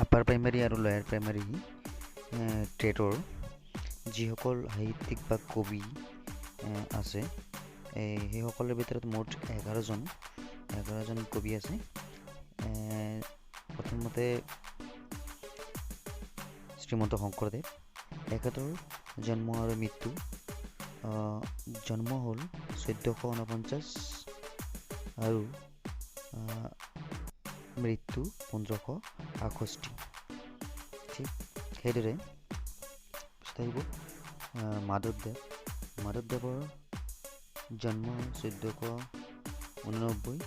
Upper primary আৰু lower primary টেটৰ যিসকল সাহিত্যিক বা কবি আছে সেইসকলৰ ভিতৰত মুঠ 11জন কবি আছে। প্ৰথমতে শ্ৰীমন্ত শংকৰদেৱ, এখেতৰ জন্ম আৰু মৃত্যু জন্ম হ'ল 1449 আৰু মৃত্যু 1568। ঠিক সেইদৰে আহিব মাধৱদেৱৰ জন্ম 1489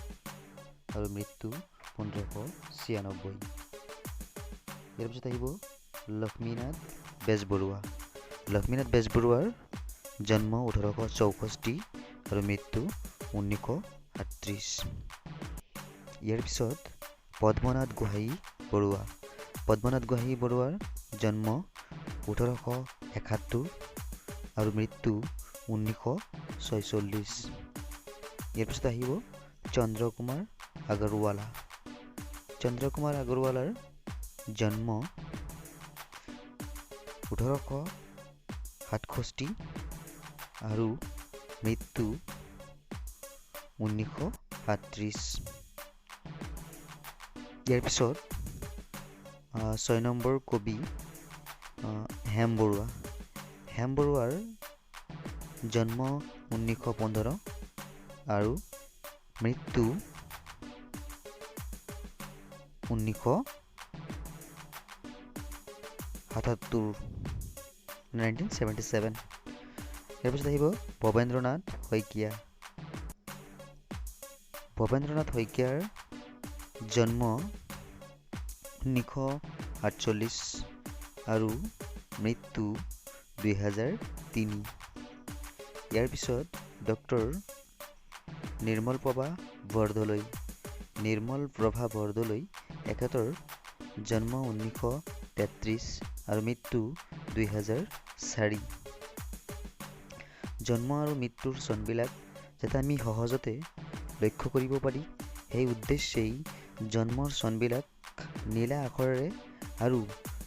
আৰু মৃত্যু 1596। ইয়াৰ পিছত আহিব লক্ষ্মীনাথ বেজবৰুৱাৰ জন্ম 1864 আৰু মৃত্যু 1938। ইয়াৰ পিছত পদ্মনাথ গোহাঞি বৰুৱাৰ জন্ম 1871 আৰু মৃত্যু 1946। ইয়াৰ পিছত আহিব চন্দ্ৰকুমাৰ আগৰৱালাৰ জন্ম 1867 আৰু মৃত্যু 1937। ইয়াৰ পিছত 6 নম্বৰ কবি হেম বৰুৱাৰ জন্ম 1915 আৰু মৃত্যু 1977। ইয়াৰ পিছত আহিব ভৱেন্দ্ৰনাথ শইকীয়াৰ জন্ম 1948 আৰু মৃত্যু 2003। ইয়াৰ পিছত ডক্টৰ নিৰ্মল প্ৰভা বৰদলৈ, এখেতৰ জন্ম 1933 আৰু মৃত্যু 2004। জন্ম আৰু মৃত্যুৰ চনবিলাক যাতে আমি সহজতে লক্ষ্য কৰিব পাৰি, সেই উদ্দেশ্যেই জন্মৰ চনবিলাক নীলা আখৰেৰে আৰু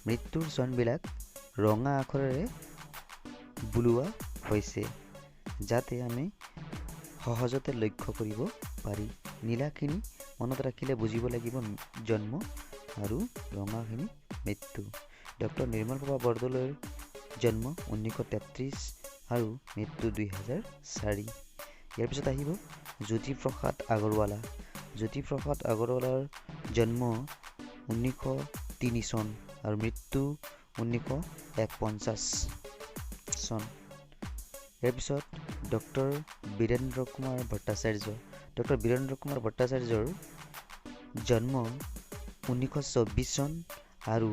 মৃত্যুৰ চনবিলাক ৰঙা আখৰেৰে বোলোৱা হৈছে, যাতে আমি সহজতে লক্ষ্য কৰিব পাৰি। নীলাখিনি মনত ৰাখিলে বুজিব লাগিব জন্ম আৰু ৰঙাখিনি মৃত্যু। ডক্টৰ নিৰ্মল প্ৰভা বৰদলৈৰ জন্ম 1933 আৰু মৃত্যু 2004। ইয়াৰ পিছত আহিব জ্যোতিপ্ৰসাদ আগৰৱালাৰ জন্ম 1903 চন আৰু মৃত্যু 1951 চন। ইয়াৰ পিছত ডক্টৰ বীৰেন্দ্ৰ কুমাৰ ভট্টাচাৰ্যৰ জন্ম 1924 চন আৰু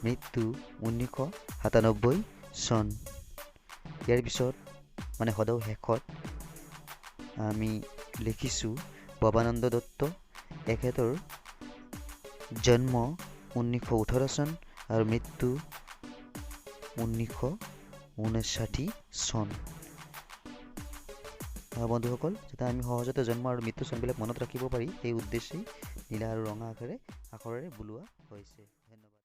মৃত্যু 1997 চন। ইয়াৰ পিছত সদৌ শেষত আমি লিখিছোঁ ভৱানন্দ দত্ত, এখেতৰ জন্ম 1918 চন আৰু মৃত্যু 1959 চন। বন্ধুসকল, যাতে আমি সহজতে জন্ম আৰু মৃত্যু চনবিলাক মনত ৰাখিব পাৰি, সেই উদ্দেশ্যেই নীলা আৰু ৰঙা আখৰেৰে বোলোৱা হৈছে।